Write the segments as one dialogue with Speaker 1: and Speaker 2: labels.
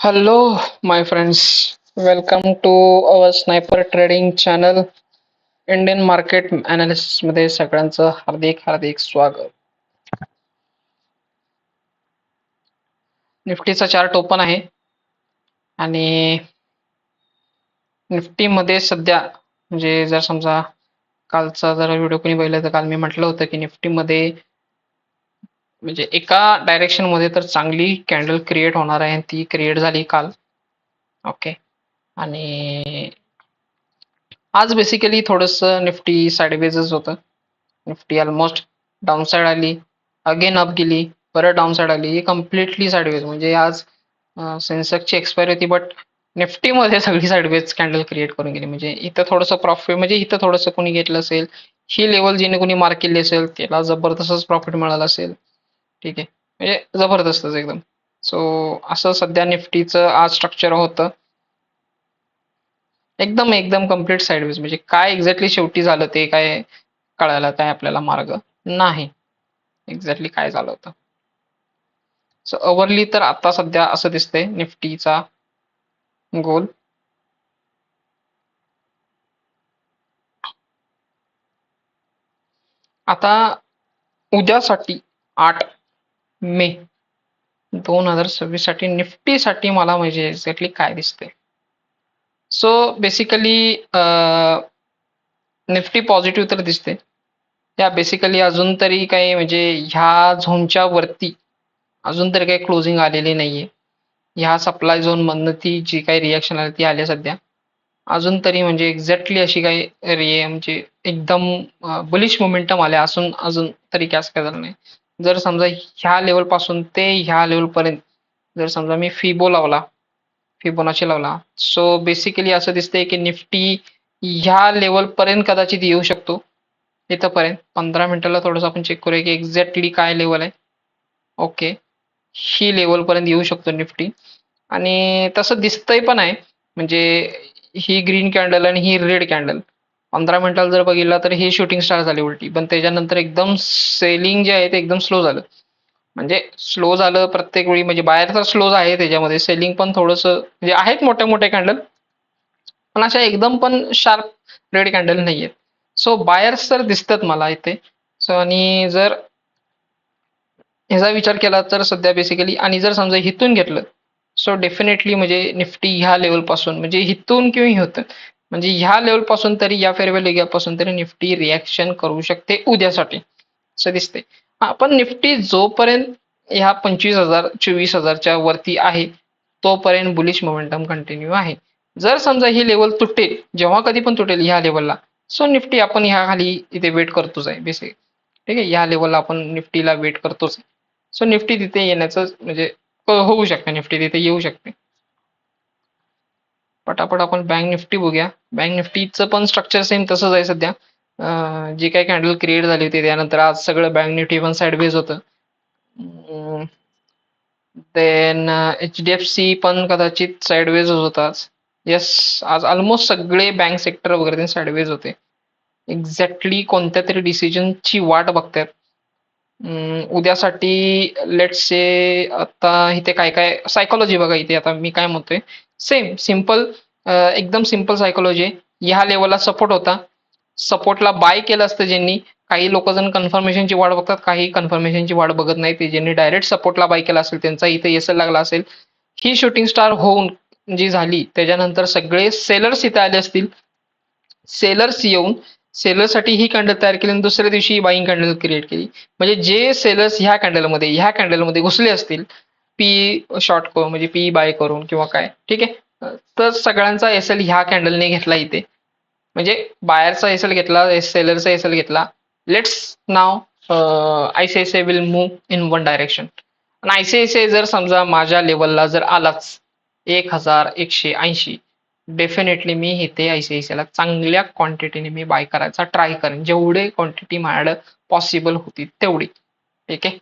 Speaker 1: Hello, my friends. Welcome to our Sniper Trading channel. Indian market analysis मध्ये सगळ्यांचं हार्दिक हार्दिक स्वागत. निफ्टीचा chart open आहे आणि निफ्टी मध्ये सध्या म्हणजे जर समजा कालचा जर व्हिडिओ कोणी बघितला तर काल मी म्हटलं होतं की निफ्टी मध्ये म्हणजे एका डायरेक्शन मध्ये तर चांगली कॅन्डल क्रिएट होणार आहे, ती क्रिएट झाली काल. ओके. आणि आज बेसिकली थोडंसं निफ्टी साइडवेजच होतं. निफ्टी ऑलमोस्ट डाऊन साइड आली, अगेन अप गेली, परत डाऊन साइड आली, ही कम्प्लिटली साइडवेज. म्हणजे आज सेन्सेक्सची एक्सपायरी होती, बट निफ्टीमध्ये सगळी साइडवेज कॅन्डल क्रिएट करून गेली. म्हणजे इथं थोडंसं प्रॉफिट, म्हणजे इथं थोडंसं कोणी घेतलं असेल, ही लेवल जिने कोणी मार्क केली असेल त्याला जबरदस्तच प्रॉफिट मिळाला असेल. ठीक आहे, म्हणजे जबरदस्तच एकदम. सो असं सध्या निफ्टीचं आज स्ट्रक्चर होतं. एकदम एकदम कम्प्लीट साइडवेज. म्हणजे काय एक्झॅक्टली शेवटी झालं ते काय कळायला काय आपल्याला मार्ग नाही, एक्झॅक्टली काय झालं होतं. सो ओव्हरली तर आता सध्या असं दिसतंय निफ्टीचा गोल. आता उद्यासाठी 8 मे 2026 साठी निफ्टीसाठी मला म्हणजे एक्झॅक्टली काय दिसतंय. सो बेसिकली निफ्टी पॉझिटिव्ह तर दिसते. या बेसिकली अजून तरी काही म्हणजे ह्या झोनच्या वरती अजून तरी काही क्लोजिंग आलेली नाहीये. ह्या सप्लाय झोन मधनं ती जी काही रिॲक्शन आली ती आली सध्या. अजून तरी म्हणजे एक्झॅक्टली अशी काही म्हणजे एकदम बुलिश मोमेंटम आले असून अजून तरी कॅश काय झालं नाही. जर समजा ह्या लेवल पासून ते ह्या लेवल पर्यंत जर समजा मी फिबोनाची लावला, सो बेसिकली असं दिसतंय की निफ्टी ह्या लेवल पर्यंत कदाचित येऊ शकतो. इथंपर्यंत 15 मिनिटाला थोडंसं आपण चेक करूया की एक्झॅक्टली काय लेवल आहे. ओके, ही लेवल पर्यंत येऊ शकतो निफ्टी. आणि तसं दिसतंय पण आहे. म्हणजे ही ग्रीन कॅन्डल आणि ही रेड कॅन्डल 15 मिनिटाला जर बघितला तर ही शूटिंग स्टार झाली उलटी, पण त्याच्यानंतर एकदम सेलिंग जे आहे ते एकदम स्लो झालं. म्हणजे स्लो झालं प्रत्येक वेळी, म्हणजे बाहेरचा स्लो आहे त्याच्यामध्ये, सेलिंग पण थोडंसं म्हणजे आहेत मोठ्या मोठ्या कॅन्डल, पण अशा एकदम पण शार्प रेड कॅन्डल नाहीयेत. सो बायर्स तर दिसतात मला इथे. सो आणि जर ह्याचा विचार केला तर सध्या बेसिकली, आणि जर समजा हिथून घेतलं, सो डेफिनेटली म्हणजे निफ्टी ह्या लेवल पासून म्हणजे हिथून किंवा होतं म्हणजे ह्या लेवल पासून तरी या फेअरवेल एरियापासून तरी निफ्टी रिॲक्शन करू शकते उद्यासाठी असं दिसते. हा, पण निफ्टी जोपर्यंत ह्या 25,000 24,000च्या वरती आहे तोपर्यंत बुलिश मोमेंटम कंटिन्यू आहे. जर समजा ही लेवल तुटेल, जेव्हा कधी पण तुटेल ह्या लेवलला, सो निफ्टी आपण ह्या खाली इथे वेट करतोच आहे बेसिक. ठीक आहे, या लेवलला आपण निफ्टीला वेट करतोच. सो निफ्टी तिथे येण्याचं म्हणजे होऊ शकते, निफ्टी तिथे येऊ शकते. पटापट आपण बँक निफ्टी बघूया. बँक निफ्टीचं पण स्ट्रक्चर सेम तसंच आहे सध्या. जे काही कॅन्डल क्रिएट झाली होती त्यानंतर आज सगळं बँक निफ्टी पण साइडवेज होतं. Then H D F C पण कदाचित साइडवेज होता. येस, आज ऑलमोस्ट सगळे बँक सेक्टर वगैरे साइडवेज होते. एक्झॅक्टली कोणत्या तरी डिसिजनची वाट बघतायत. उद्यासाठी लेट्स से. आता इथे काय काय सायकोलॉजी बघा, इथे आता मी काय म्हणतोय सेम सिम्पल, एकदम सिम्पल सायकोलॉजी आहे. ह्या लेवलला सपोर्ट होता, सपोर्टला बाय केलं असतं ज्यांनी. काही लोक जण कन्फर्मेशनची वाट बघतात, काही कन्फर्मेशनची वाट बघत नाही. ते ज्यांनी डायरेक्ट सपोर्टला बाय केला असेल त्यांचा इथे एस लागला असेल. ही शूटिंग स्टार होऊन जी झाली त्याच्यानंतर सगळे सेलर्स इथे आले असतील. सेलर्स येऊन सेलरसाठी ही कॅन्डल तयार केली आणि दुसऱ्या दिवशी बाईंग कॅन्डल क्रिएट केली. म्हणजे जे सेलर्स ह्या कॅन्डलमध्ये घुसले असतील, पी शॉर्ट करून म्हणजे पी बाय करून किंवा काय, ठीक आहे, तर सगळ्यांचा एस एल ह्या कॅन्डलने घेतला इथे. म्हणजे बायरचा एस एल घेतला, सेलरचा एस एल घेतला. Let's now ICICI will move in one direction. आणि आयसीआयसीआय जर समजा माझ्या लेवलला जर आलाच 1180, डेफिनेटली मी इथे आयसीआयसीआयला चांगल्या क्वांटिटीने मी बाय करायचा ट्राय करेन, जेवढे क्वांटिटी माझ्याकडे पॉसिबल होती तेवढी. ठीक आहे,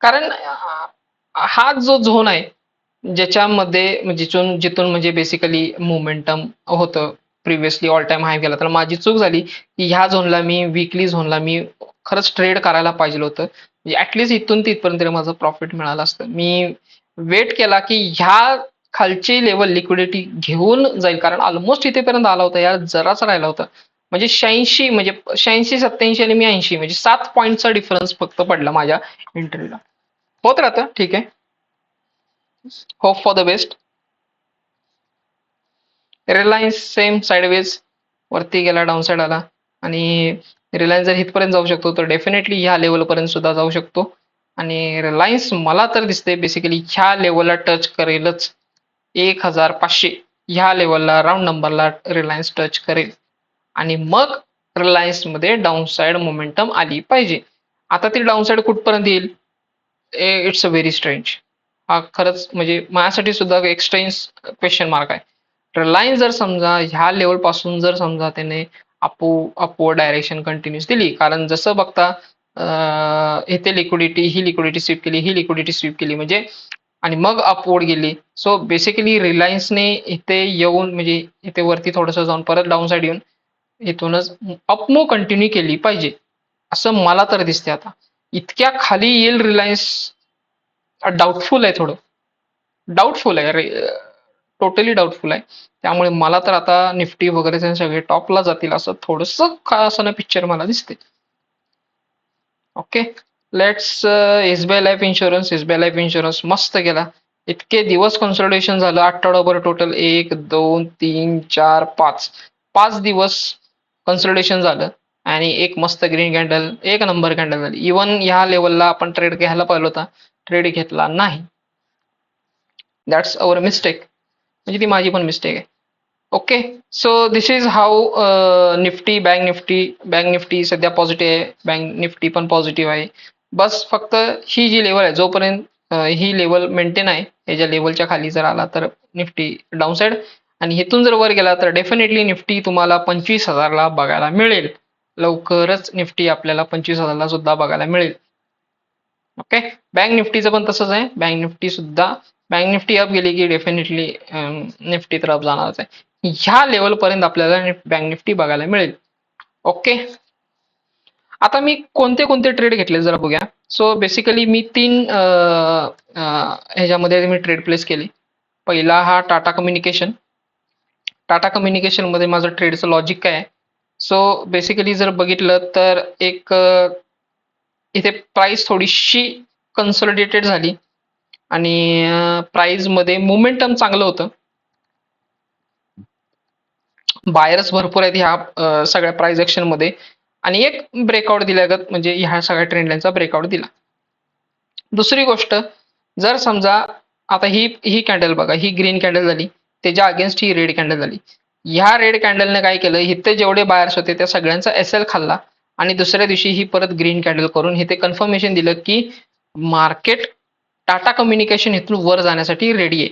Speaker 1: कारण हा जो झोन आहे ज्याच्यामध्ये जिथून जिथून म्हणजे बेसिकली मोमेंटम होतं, प्रिव्हियसली ऑल टाइम हाय गेला, तर माझी चूक झाली की ह्या झोनला मी वीकली झोनला मी खरंच ट्रेड करायला पाहिजे होतं. म्हणजे ऍटलीस्ट इथून तिथपर्यंत माझं प्रॉफिट मिळालं असतं. मी वेट केला की ह्या खालची लेवल लिक्विडिटी घेऊन जाईल, कारण ऑलमोस्ट इथेपर्यंत आला होता यार, जराच राहिला होता. म्हणजे 86, म्हणजे 86-87 आणि मी 80, म्हणजे 7 पॉईंटचा डिफरन्स फक्त पडला माझ्या एंट्रीला. होत राहतं, ठीक आहे. Hope for the best. Reliance same sideways वरती गेला, डाऊन साइड आला, आणि रिलायन्स जर इथपर्यंत जाऊ शकतो तर डेफिनेटली ह्या लेवलपर्यंत सुद्धा जाऊ शकतो. आणि रिलायन्स मला तर दिसते बेसिकली ह्या लेवलला टच करेलच. 1500 ह्या लेवलला, राऊंड नंबरला रिलायन्स टच करेल, आणि मग रिलायन्स मध्ये डाऊन साइड मोमेंटम आली पाहिजे. आता ती डाऊन साइड कुठपर्यंत येईल, इट्स अ व्हेरी स्ट्रेंज. हा खरंच म्हणजे माझ्यासाठी सुद्धा एक स्ट्रेंज क्वेश्चन मार्क आहे. रिलायन्स जर समजा ह्या लेवल पासून जर समजा त्याने अपवर्ड डायरेक्शन कंटिन्यूस दिली, कारण जसं बघता इथे लिक्विडिटी, ही लिक्विडिटी स्वीप केली, ही लिक्विडिटी स्वीप केली, म्हणजे आणि मग अपवर्ड गेली. सो बेसिकली रिलायन्सने इथे येऊन, म्हणजे इथे वरती थोडंसं जाऊन परत डाऊन साइड येऊन इथूनच अपमूव्ह कंटिन्यू केली पाहिजे, असं मला तर दिसते. आता इतक्या खाली येईल रिलायन्स डाऊटफुल आहे, थोडं डाऊटफुल आहे, टोटली डाऊटफुल आहे. त्यामुळे मला तर आता निफ्टी वगैरे सगळे टॉपला जातील असं थोडंसं असं पिक्चर मला दिसते. Okay, let's SBI life insurance. SBI life insurance मस्त गेला. इतके दिवस कन्सोलिडेशन झालं, आठवडाभर टोटल 1 2 3 4 5 5 दिवस कन्सोलिडेशन झालं, आणि एक मस्त ग्रीन कॅन्डल, एक नंबर कॅन्डल झाली. इवन ह्या लेवलला आपण ट्रेड घ्यायला पाहिजे होता, ट्रेड घेतला नाही. दॅट्स अवर मिस्टेक, म्हणजे ती माझी पण मिस्टेक आहे. Okay, so this is how Nifty, bank Nifty सध्या पॉझिटिव्ह आहे, बँक निफ्टी पण पॉझिटिव्ह आहे. बस फक्त ही जी लेवल आहे, जोपर्यंत ही लेवल मेंटेन आहे, याच्या लेवलच्या खाली जर आला तर निफ्टी डाऊन साइड, आणि इथून जर वर गेला तर डेफिनेटली निफ्टी तुम्हाला 25,000ला बघायला मिळेल. लवकरच निफ्टी आपल्याला 25,000ला सुद्धा बघायला मिळेल. ओके, बँक निफ्टीचं पण तसंच आहे. बँक निफ्टी अप गेली की डेफिनेटली निफ्टी तर अप जाणारच आहे. ह्या लेवलपर्यंत आपल्याला बँक निफ्टी बघायला मिळेल. ओके, आता मी कोणते कोणते ट्रेड घेतले जरा बघूया. सो बेसिकली मी 3 ह्याच्यामध्ये मी ट्रेड प्लेस केली. पहिला हा टाटा कम्युनिकेशन. टाटा कम्युनिकेशन मध्ये माझं ट्रेडचं लॉजिक काय आहे, सो बेसिकली जर बघितलं तर एक इथे प्राइस थोडीशी कन्सॉलिडेटेड झाली, आणि प्राइस मध्ये मोमेंटम चांगलं होतं. बायर्स भरपूर आहेत ह्या सगळ्या प्राइस ऍक्शन मध्ये, आणि एक ब्रेकआउट दिल्यागत, म्हणजे ह्या सगळ्या ट्रेंड लाईनचा ब्रेकआउट दिला. दुसरी गोष्ट, जर समजा आता ही ही कॅन्डल बघा, ही ग्रीन कॅन्डल झाली, त्याच्या अगेन्स्ट ही रेड कॅन्डल झाली. ह्या रेड कॅन्डलने काय केलं, इथे जेवढे बायर्स होते त्या सगळ्यांचा एसएल खाल्ला, आणि दुसऱ्या दिवशी ही परत ग्रीन कॅन्डल करून इथे कन्फर्मेशन दिलं की मार्केट टाटा कम्युनिकेशन इथून वर जाण्यासाठी रेडी आहे.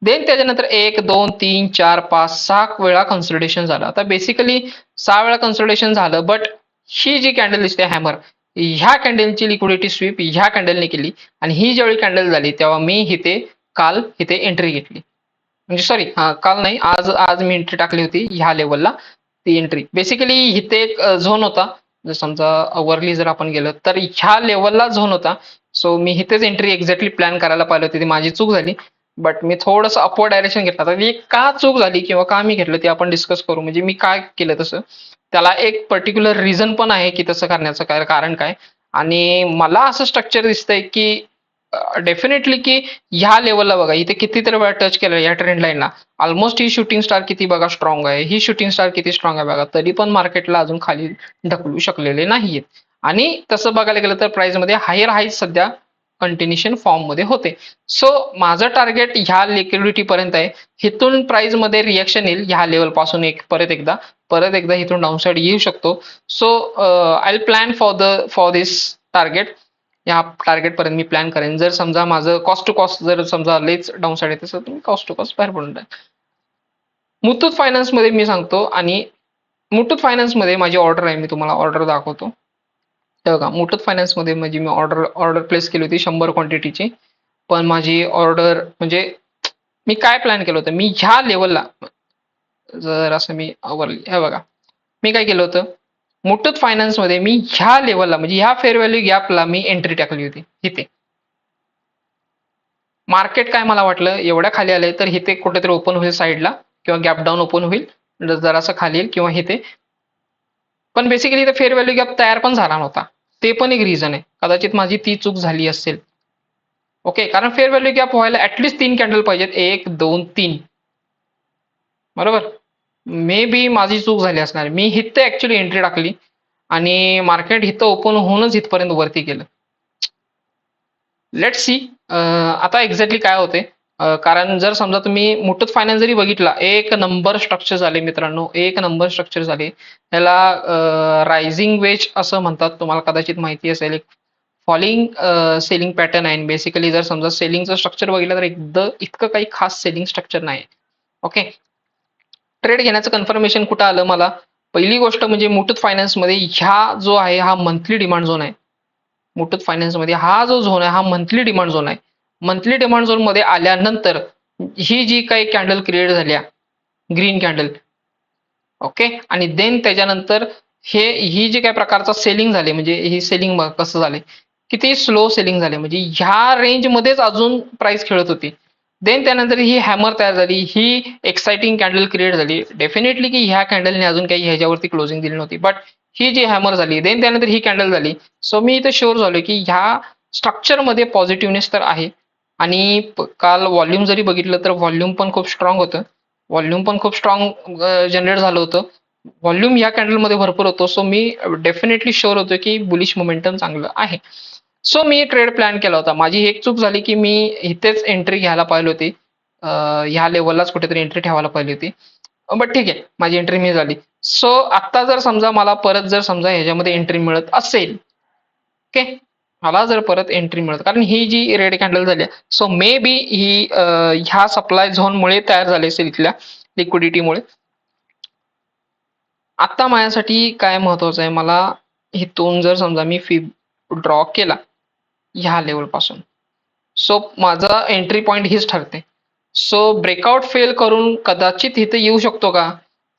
Speaker 1: देन त्याच्यानंतर 1 2 3 4 5 6 वेळा कन्सल्टेशन झालं. आता बेसिकली 6 वेळा कन्सल्टेशन झालं, बट ही जी कॅन्डल दिसते हॅमर, ह्या कॅन्डलची लिक्विडिटी स्वीप ह्या कॅन्डलने केली, आणि ही ज्यावेळी कॅन्डल झाली तेव्हा मी काल इथे एंट्री घेतली. म्हणजे सॉरी, काल नाही, आज आज मी एंट्री टाकली होती ह्या लेवलला. ती एंट्री बेसिकली इथे एक झोन होता, जर समजा अवरली जर आपण गेलो तर ह्या लेवलला झोन होता. सो मी इथेच एंट्री एक्झॅक्टली प्लॅन करायला पाहिजे होती, ती माझी चूक झाली. बट मी थोडंसं अपवर्ड डायरेक्शन घेतला, तर ती का चूक झाली किंवा का मी घेतलं ते आपण डिस्कस करू. म्हणजे मी काय केलं तसं, त्याला एक पर्टिक्युलर रिझन पण आहे की तसं करण्याचं काय कारण काय. आणि मला असं स्ट्रक्चर दिसतंय की डेफिनेटली की ह्या लेवलला बघा, इथे कितीतरी वेळा टच केलं या ट्रेंड लाईनला. ऑलमोस्ट ही शूटिंग स्टार किती बघा स्ट्रॉंग आहे, ही शूटिंग स्टार किती स्ट्रॉंग आहे बघा, तरी पण मार्केटला अजून खाली ढकलू शकलेले नाहीयेत. आणि तसं बघायला गेलं तर प्राइस मध्ये हायर हाईज सध्या कंटिन्युएशन फॉर्म मध्ये होते. सो माझं टार्गेट ह्या लिक्विडिटी पर्यंत आहे. इथून प्राइस मध्ये रिएक्शन येईल ह्या लेवल पासून, परत एकदा इथून डाऊन साइड येऊ शकतो. So I plan for this target. या टार्गेट पर्यंत मी प्लॅन करेन. जर समजा माझं कॉस्ट टू कॉस्ट जर समजा लेच डाऊन साइड येत असेल तर मी कॉस्ट टू कॉस्ट बाहेर पडून टाक. मुथूट फायनान्स मध्ये मी सांगतो, आणि मुथूट फायनान्स मध्ये माझी ऑर्डर आहे, मी तुम्हाला ऑर्डर दाखवतो. हे बघा, मुथूट फायनान्स मध्ये माझी मी ऑर्डर प्लेस केली होती 100 क्वांटिटीची. पण माझी ऑर्डर म्हणजे मी काय प्लॅन केलं होतं, मी ह्या लेवलला जर असं मी आवरली, हे बघा मी काय केलं होतं, मुथूट फायनान्स मध्ये मी ह्या लेवलला म्हणजे ह्या फेअर व्हॅल्यू गॅपला मी एंट्री टाकली होती इथे. मार्केट काय मला वाटलं एवढ्या खाली आले तर इथे कुठेतरी ओपन होईल साईडला किंवा गॅप डाऊन ओपन होईल, जरासं खाली येईल किंवा इथे. पण बेसिकली इथे फेअर व्हॅल्यू गॅप तयार पण झाला नव्हता. ते पण एक रिझन आहे. कदाचित माझी ती चूक झाली असेल. ओके, कारण फेअर व्हॅल्यू गॅप व्हायला ऍटलीस्ट 3 कॅन्डल पाहिजेत. 1, 2, 3. बरोबर. मे बी माझी चूक झाली असणार. मी इथं ऍक्च्युली एंट्री टाकली आणि मार्केट इथं ओपन होऊनच इथपर्यंत वरती गेलं. लेट्स सी आता एक्झॅक्टली काय होते. कारण जर समजा तुम्ही मुठूत फायनान्स जरी बघितला, एक नंबर स्ट्रक्चर झाले मित्रांनो, एक नंबर स्ट्रक्चर झाले. त्याला रायझिंग वेज असं म्हणतात, तुम्हाला कदाचित माहिती असेल. एक फॉलिंग सेलिंग पॅटर्न आहे. बेसिकली जर समजा सेलिंगचं स्ट्रक्चर बघितलं तर एकदम इतकं काही खास सेलिंग स्ट्रक्चर नाही. ओके, ट्रेड घेण्याचं कन्फर्मेशन कुठं आलं मला. पहिली गोष्ट म्हणजे मुठूत फायनान्समध्ये ह्या जो आहे हा मंथली डिमांड झोन आहे. मुठूत फायनान्समध्ये हा जो झोन आहे हा मंथली डिमांड झोन आहे. मंथली डिमांड झोन मध्ये आल्यानंतर ही जी काही कॅन्डल क्रिएट झाल्या, ग्रीन कॅन्डल, ओके, आणि देन त्याच्यानंतर ही जी काही प्रकारचा सेलिंग झाले, म्हणजे ही सेलिंग कसं झाले, किती स्लो सेलिंग झाले, म्हणजे ह्या रेंजमध्येच अजून प्राइस खेळत होती. देन त्यानंतर ही हॅमर तयार झाली, ही एक्साइटिंग कॅन्डल क्रिएट झाली. डेफिनेटली की ह्या कॅन्डलने अजून काही ह्याच्यावरती क्लोजिंग दिली नव्हती, बट ही जी हॅमर झाली, देन त्यानंतर ही कॅन्डल झाली. सो मी इथे शुअर झालो की ह्या स्ट्रक्चरमध्ये पॉझिटिव्हनेस तर आहे. आणि काल व्हॉल्यूम जरी बघितलं तर व्हॉल्यूम पण खूप स्ट्रॉंग होतं. व्हॉल्यूम पण खूप स्ट्रॉंग जनरेट झालं होतं. व्हॉल्यूम या कॅन्डलमध्ये भरपूर होतो. सो मी डेफिनेटली शुअर होतो की बुलिश मोमेंटम चांगलं आहे. सो मी ट्रेड प्लॅन केला होता. माझी एक चूक झाली की मी इथेच एंट्री घ्यायला पाहिजे होती. ह्या लेवललाच कुठेतरी एंट्री ठेवायला पाहिजे होती. बट ठीक आहे, माझी एंट्री मी झाली. सो आता जर समजा मला परत जर समजा ह्याच्यामध्ये एंट्री मिळत असेल, ओके, मला जर परत एंट्री मिळत, कारण ही जी रेड कॅन्डल झाली, सो मे बी ही ह्या सप्लाय झोनमुळे तयार झाली असेल, इथल्या लिक्विडिटीमुळे. आता माझ्यासाठी काय महत्वाचं आहे, मला इथून जर समजा मी फी ड्रॉ केला ह्या लेवल पासून, सो माझा एंट्री पॉइंट हीच ठरते. सो ब्रेकआउट फेल करून कदाचित इथे येऊ शकतो का.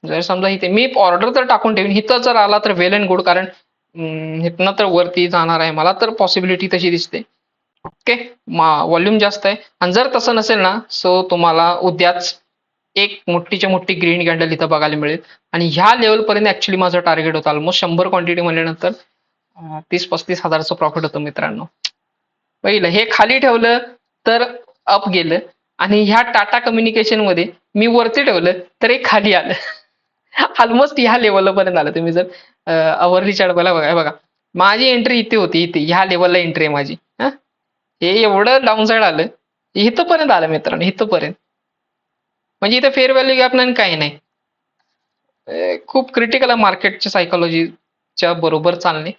Speaker 1: जर समजा इथे मी ऑर्डर तर टाकून ठेवीन, इथं जर आला तर वेल अँड गुड, कारण इथनं तर वरती जाणार आहे, मला तर पॉसिबिलिटी तशी दिसते. ओके, व्हॉल्यूम जास्त आहे. आणि जर तसं नसेल ना, सो तुम्हाला उद्याच एक मोठीच्या मोठी ग्रीन कॅन्डल इथं बघायला मिळेल. आणि ह्या लेवल पर्यंत ऍक्च्युली माझं टार्गेट होतं. ऑलमोस्ट 100 क्वांटिटी म्हणल्यानंतर 30-35 हजारचं प्रॉफिट होतं मित्रांनो. पहिलं हे खाली ठेवलं तर अप गेलं, आणि ह्या टाटा कम्युनिकेशन मध्ये मी वरती ठेवलं तर एक खाली आलं. ऑलमोस्ट ह्या लेवल पर्यंत आलं. तुम्ही जर अवरली चार्ट बघा, माझी एंट्री इथे होती, इथे ह्या लेवलला एंट्री आहे माझी. हे एवढं डाऊन साईड आलं, इथंपर्यंत आलं मित्रांनो, इथंपर्यंत. म्हणजे इथे फेअर व्हॅल्यू गॅप नाही, काही नाही. खूप क्रिटिकल आहे मार्केटच्या सायकोलॉजीच्या बरोबर चालणे.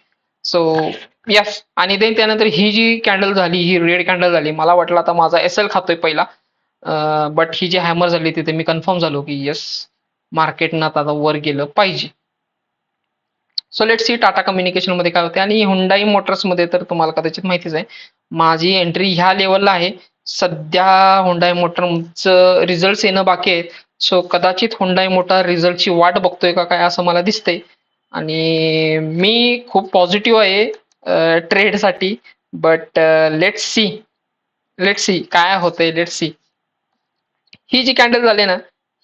Speaker 1: सो यस, आणि देन त्यानंतर ही जी कॅन्डल झाली, ही रेड कॅन्डल झाली, मला वाटलं आता माझा एसएल खातोय पहिला. बट ही जी हॅमर झाली तिथे मी कन्फर्म झालो की येस, मार्केटनं आता वर गेलं पाहिजे. So let see Tata communication मध्ये काय होते. आणि हुंडाई मोटर्स मध्ये तर तुम्हाला कदाचित माहितीच आहे, माझी एंट्री ह्या लेवलला आहे. सध्या हुंडाई मोटरचं रिझल्ट येणं बाकी आहेत. सो कदाचित हुंडाई मोटर रिझल्टची वाट बघतोय का काय असं मला दिसतंय. आणि मी खूप पॉझिटिव्ह आहे ट्रेडसाठी. बट लेट्स सी काय होतंय, लेट्स सी. ही जी कॅन्डल झाली ना,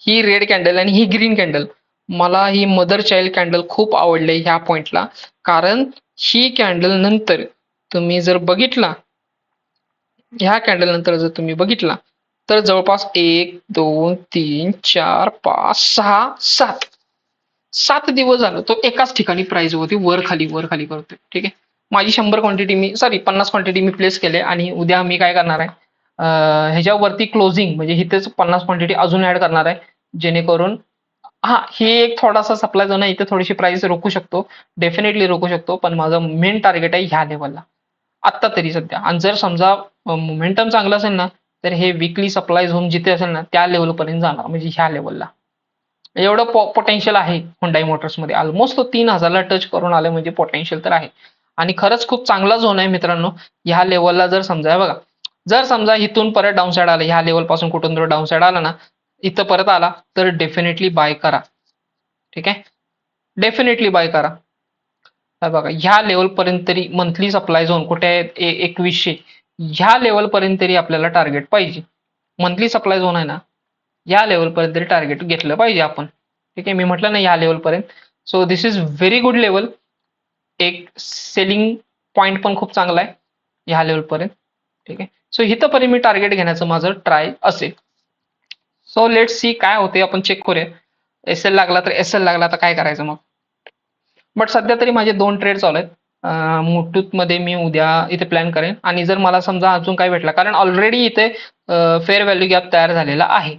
Speaker 1: ही रेड कॅन्डल आणि ही ग्रीन कॅन्डल, मला ही मदर चाइल्ड कॅन्डल खूप आवडली ह्या पॉइंटला. कारण ही कॅन्डल नंतर तुम्ही जर बघितला, ह्या कॅन्डल नंतर जर तुम्ही बघितला तर जवळपास 1, 2, 3, 4, 5, 6, 7 दिवस झालं तो एकाच ठिकाणी प्राइस होती, वर खाली वर खाली करतोय. ठीक आहे, माझी 100 क्वांटिटी मी 50 क्वांटिटी मी प्लेस केले. आणि उद्या मी काय करणार आहे, ह्याच्यावरती क्लोजिंग म्हणजे इथेच 50 क्वांटिटी अजून ऍड करणार आहे, जेणेकरून हा ही एक थोडासा सप्लाय झोन आहे, इथे थोडीशी प्राइस रोखू शकतो, डेफिनेटली रोखू शकतो. पण माझं मेन टार्गेट आहे ह्या लेवलला आत्ता तरी सध्या. आणि जर समजा मोमेंटम चांगलं असेल ना, तर हे विकली सप्लाय झोन जिथे असेल ना त्या लेवल पर्यंत जाणार, म्हणजे ह्या लेवलला एवढं पोटेन्शियल आहे हुंडाई मोटर्समध्ये. ऑलमोस्ट तो 3,000ला टच करून आलं, म्हणजे पोटेन्शियल तर आहे. आणि खरंच खूप चांगला झोन आहे मित्रांनो ह्या लेवलला. जर समजा बघा, जर समजा इथून परत डाऊन साईड आला, ह्या लेवल पासून कुठून जर डाऊन साईड आला ना, इथं परत आला तर डेफिनेटली बाय करा. ठीक आहे, डेफिनेटली बाय करा. बघा ह्या लेवल पर्यंत तरी मंथली सप्लाय झोन कुठे आहे, 2100. ह्या लेवलपर्यंत तरी आपल्याला टार्गेट पाहिजे. मंथली सप्लाय झोन आहे ना, या लेवलपर्यंत तरी टार्गेट घेतलं पाहिजे आपण. ठीक आहे, मी म्हटलं ना या लेवलपर्यंत. So this is very good level. एक सेलिंग पॉईंट पण खूप चांगला आहे ह्या लेवलपर्यंत. ठीक आहे, सो इथंपर्यंत मी टार्गेट घेण्याचं माझं ट्राय असेल. सो लेट सी काय होते, आपण चेक करूया. एसएल लागला तर एसएल लागला तर काय करायचं मग. बट सध्या तरी माझे 2 ट्रेड चालू आहेत. मुठूत मध्ये मी उद्या इथे प्लॅन करेन, आणि जर मला समजा अजून काय भेटला, कारण ऑलरेडी इथे फेअर व्हॅल्यू गॅप तयार झालेला आहे.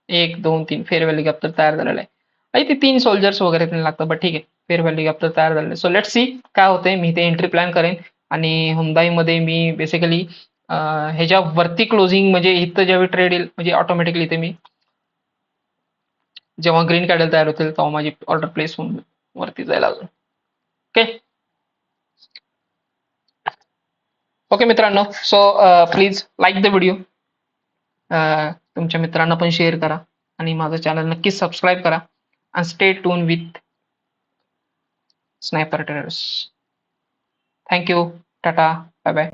Speaker 1: 1 2 3 फेअर व्हॅल्यू गॅप तर तयार झालेला आहे. आणि ते 3 सोल्जर्स वगैरे त्यांना लागतं, बट ठीक आहे, फेअर व्हॅल्यू गॅप तर तयार झालेलं आहे. सो लेट सी काय होतंय. मी इथे एंट्री प्लॅन करेन, आणि हुंदाईमध्ये मी बेसिकली ह्याच्या वरती क्लोजिंग, म्हणजे इथं ज्यावेळी ट्रेड येईल म्हणजे ऑटोमॅटिकली इथे मी जेव्हा ग्रीन कॅडल तयार होतील तेव्हा माझी ऑर्डर प्लेस होऊन वरती जाईल अजून. ओके ओके मित्रांनो, so please like the video, तुमच्या मित्रांना पण शेअर करा, आणि माझं चॅनल नक्कीच सबस्क्राईब करा, आणि stay tuned with Sniper Traders. Thank you, tata, bye bye.